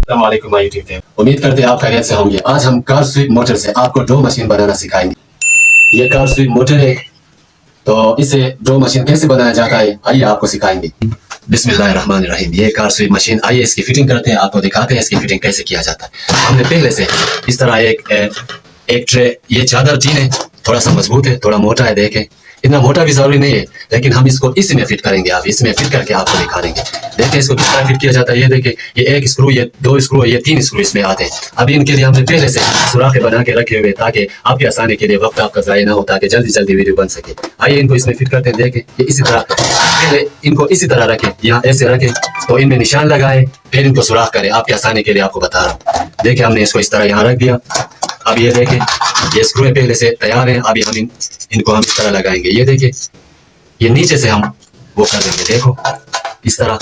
अस्सलाम वालेकुम my YouTube पे उम्मीद करते हैं आप खैरियत से होंगे। आज हम कार स्वीप मोटर से आपको ड्रो मशीन बनाना सिखाएंगे। ये कार स्वीप मोटर है, तो इसे ड्रो मशीन कैसे बनाया जाता है आइए आपको सिखाएंगे। बिस्मिल्लाहिर्रहमानिर्रहीम। ये कार स्वीप मशीन, आइए इसकी फिटिंग करते हैं, आपको दिखाते हैं इसकी फिटिंग कैसे किया जाता है। हमने पहले से इस तरह एक ट्रे, ये चादर टीन है, थोड़ा सा मजबूत है, थोड़ा मोटा है, देखें इतना मोटा भी जरूरी नहीं है, लेकिन हम इसको इसी में फिट करेंगे। आप इसमें फिट करके आपको दिखा देंगे। देखें इसको किस तरह फिट किया जाता है। ये देखें, ये एक स्क्रू, ये दो स्क्रू, ये तीन स्क्रू इसमें आते हैं। अभी इनके लिए हमने पहले से सुराखें बना के रखे हुए, ताकि आपकी आसानी के लिए वक्त आपका ज़ाया ना हो, ताकि जल्दी जल्दी वीडियो बन सके। आइए इनको इसमें फिट करते हैं। देखें ये इसी तरह, पहले इनको इसी तरह रखें, यहाँ ऐसे रखें तो इनमें निशान लगाए, फिर इनको सुराख करें। आपकी आसानी के लिए आपको बता रहा हूँ। देखिए हमने इसको इस तरह यहाँ रख दिया। अब ये देखें, ये स्क्रू पहले से तैयार हैं। अभी हम इनको हम इस तरह लगाएंगे। ये देखिए, ये नीचे से हम वो कर देंगे। देखो इस तरह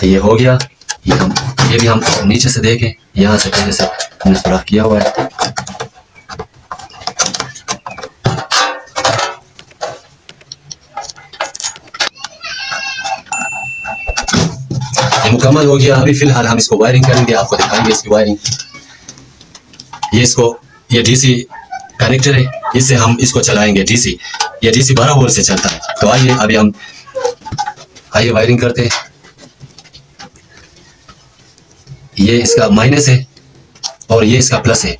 ये हो गया। ये भी हम नीचे से देखें, यहाँ से पहले से हमने सुराख किया हुआ है। ये मुकम्मल हो गया। अभी फिलहाल हम इसको वायरिंग करेंगे, आपको दिखाएंगे इसकी वायरिंग। ये डीसी कनेक्टर है, इससे हम इसको चलाएंगे। डीसी, ये डीसी 12 वोल्ट से चलता है। तो आइए अभी हम वायरिंग करते हैं। ये इसका माइनस है और ये इसका प्लस है।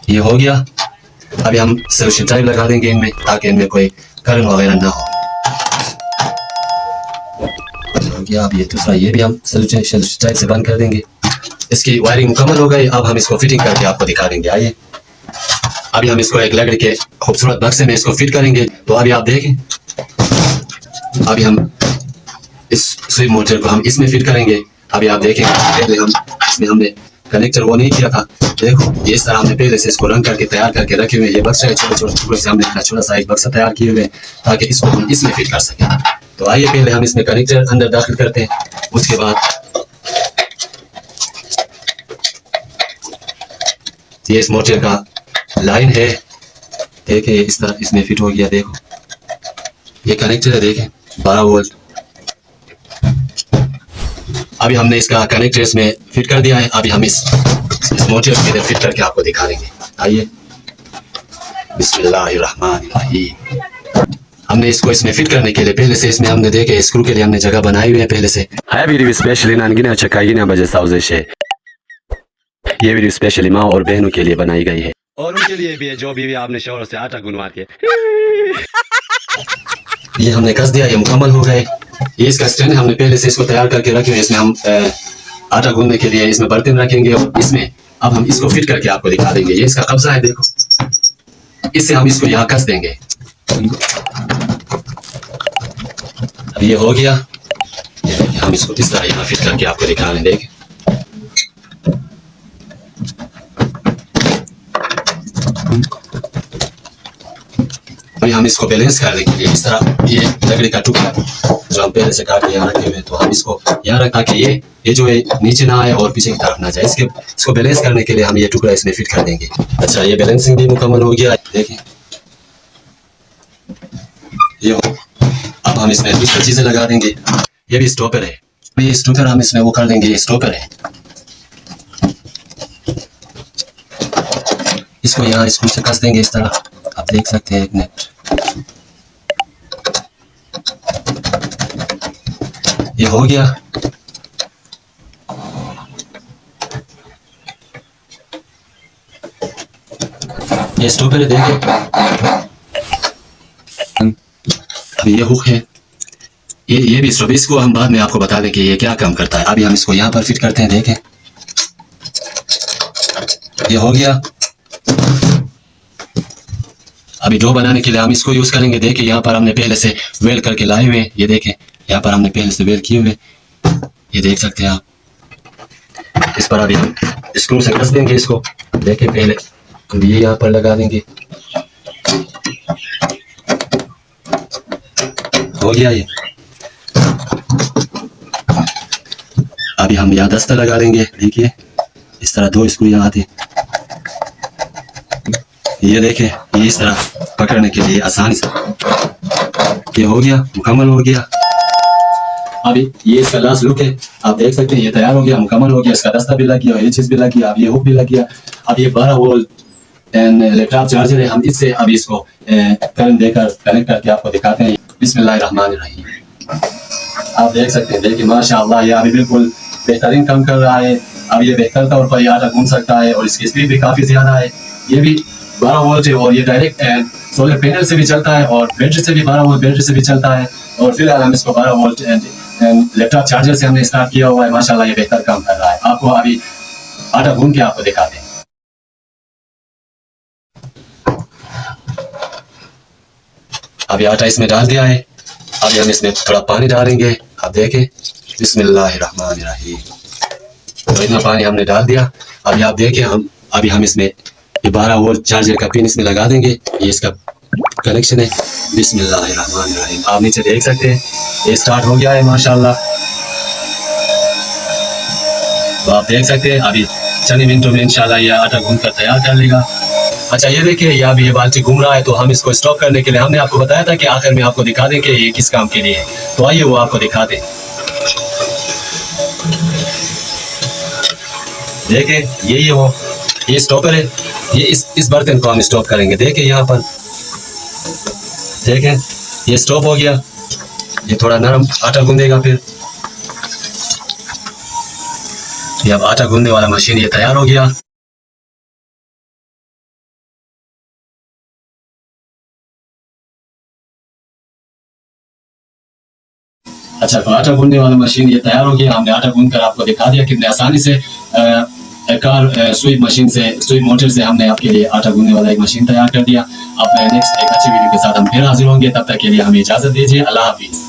ये हो गया। अभी हम सोल्यूशन टाइप लगा देंगे इनमें, ताकि इनमें कोई करंट वगैरह ना हो गया। अब ये दूसरा, ये भी हम सोल्यूशन टाइप से बंद कर देंगे। इसकी वायरिंग मुकम्मल हो गई। अब हम इसको फिटिंग करके आपको दिखा देंगे। आइए अभी हम इसको एक लकड़ी के खूबसूरत बक्से में इसको फिट करेंगे। तो अभी आप देखें, अभी हम इस स्विच मोटर को हम इसमें फिट करेंगे। अभी आप देखें, पहले हम इसमें हमने कनेक्टर वो नहीं किया था। देखो ये इस तरह हमने पहले से इसको रंग करके तैयार करके रखे हुए। ये बक्सा है, छोटे छोटे टुकड़े से हमने छोटा सा एक बक्सा तैयार किए हुए, ताकि इसको हम इसमें फिट कर सकें। तो आइए पहले हम इसमें कनेक्टर अंदर दाखिल करते हैं। उसके बाद ये इस मोटर का लाइन है, देखिए इस तरह इसमें फिट हो गया। देखो ये कनेक्टर है, देखें 12 वोल्ट। अभी हमने इसका कनेक्टर इसमें फिट कर दिया है। अभी हम इस मोटर के अंदर फिट करके आपको दिखा देंगे। आइए बिस्मिल्लाहिर्रहमानिर्रहीम। हमने इसको इसमें फिट करने के लिए पहले से इसमें हमने देखे स्क्रू के लिए हमने जगह बनाई हुई है पहले से। वीडियो स्पेशली नानगिना चकाईगिना बजे साउजेश है। ये वीडियो स्पेशली माँ और बहनों के लिए बनाई गई है, और उनके लिए भी है जो भी आपने शोर से आटा गुनवा के। ये हमने कस दिया, ये मुकम्मल हो गए। ये इसका स्टैंड हमने पहले से इसको तैयार करके रखे हुए। इसमें हम आटा गूंदने के लिए इसमें बर्तन रखेंगे, और इसमें अब हम इसको फिट करके आपको दिखा देंगे। ये इसका कब्जा है, देखो इससे हम इसको यहाँ कस देंगे। अब ये हो गया। हम इसको इस तरह यहाँ फिट करके आपको दिखा देंगे। अभी हम इसको बैलेंस करने के लिए इस तरह ये लकड़ी का टुकड़ा जो हम पहले से काट के यहाँ रखे हुए, तो हम इसको यहाँ रखा कि ये जो है नीचे ना आए और पीछे की तरफ ना जाए। इसको बैलेंस करने के लिए हम ये टुकड़ा इसमें फिट कर देंगे। अच्छा, ये बैलेंसिंग भी मुकम्मल हो गया। देखें ये हो। अब हम इसमें दूसरी चीजें लगा देंगे। ये भी स्टॉपर है, ये स्टॉपर हम इसमें वो कर देंगे। ये स्टॉपर है, इसको यहाँ स्क्रू से कस देंगे इस तरह। आप देख सकते हैं एक मिनट, ये हो गया। ये स्टॉपर है, देखिए अब ये हुक है। ये भी स्टॉपर, इसको हम बाद में आपको बता दें कि ये क्या काम करता है। अभी हम इसको यहाँ पर फिट करते हैं। देखें ये हो गया। अभी डो बनाने के लिए हम इसको यूज करेंगे। देखिए यहाँ पर हमने पहले से वेल्ड करके लाए हुए। ये देखें यहाँ पर हमने पहले से वेल्ड किए हुए, ये देख सकते हैं आप। इस पर अभी हम स्क्रू से कस देंगे इसको। देखें पहले हम ये यहाँ पर लगा देंगे। हो गया ये। अभी हम यहाँ दस्ता लगा देंगे। देखिए इस तरह दो स्क्रू यहाँ आते हैं। ये देखें, ये इस तरह पकड़ने के लिए आसानी से ये हो गया, मुकम्मल हो गया। अभी ये इसका लास्ट लुक है, आप देख सकते हैं ये तैयार हो गया, मुकम्मल हो गया। इसका दस्ता भी लग गया, ये चीज़ भी लग गया, अब ये हुक भी लग गया। अब ये 12 वोल्ट लैपटॉप चार्जर है, हम इससे अभी इसको करंट देकर कनेक्ट करके आपको दिखाते हैं। बिस्मिल्लाहिर्रहमानिर्रहीम। आप देख सकते हैं, देखिए माशाअल्लाह ये अभी बिल्कुल बेहतरीन काम कर रहा है। अब ये बेहतर तौर पर ये आटा गूंथ सकता है और इसकी स्पीड भी काफ़ी ज़्यादा है। ये भी 12 वोल्ट है और ये डायरेक्ट सोलर पैनल से भी चलता है और बैटरी से भी 12 वोल्ट बैटरी से भी चलता है। और फिलहाल हम इसको 12 वोल्ट लैपटॉप चार्जर से हमने स्टार्ट किया हुआ है। माशाल्लाह ये बेहतर काम कर रहा है। आपको अभी आटा गूंथ के आपको दिखाते हैं। अभी आटा इसमें डाल दिया है, अभी हम इसमें थोड़ा पानी डालेंगे। आप देखें, बिस्मिल्लाहिर्रहमानिर्रहीम। तो इतना पानी हमने डाल दिया। अभी आप देखें, हम इसमें ये 12 वोल्ट चार्जर का पिन इसमें लगा देंगे। ये इसका कनेक्शन है। बिस्मिल्लाहिर्रहमानिर्रहीम। आप नीचे देख सकते हैं ये स्टार्ट हो गया है माशाल्लाह। तो आप देख सकते हैं अभी चंद मिनटों में इंशाल्लाह ये आटा गूंथ कर तैयार कर लेगा। अच्छा ये देखिए, ये अभी ये बाल्टी घूम रहा है, तो हम इसको स्टॉप करने के लिए हमने आपको बताया था कि आखिर में आपको दिखा दें कि ये किस काम के लिए है। तो आइए वो आपको दिखा दें। देखें ये स्टॉपर है। ये इस बर्तन को हम स्टॉप करेंगे। देखें यहाँ पर, देखें ये स्टॉप हो गया। ये थोड़ा नरम आटा गूंदेगा। फिर ये अब आटा गूंदने वाला मशीन ये तैयार हो गया। अच्छा, तो आटा गूंदने वाला मशीन ये तैयार हो गया। हमने आटा गूंद कर आपको दिखा दिया कितने आसानी से कार स्वीप मशीन से, स्वीप मोटर से हमने आपके लिए आटा गूंदने वाला एक मशीन तैयार कर दिया। अब नेक्स्ट एक अच्छी वीडियो के साथ हम फिर हाजिर होंगे। तब तक के लिए हमें इजाज़त दीजिए। अल्लाह हाफिज़।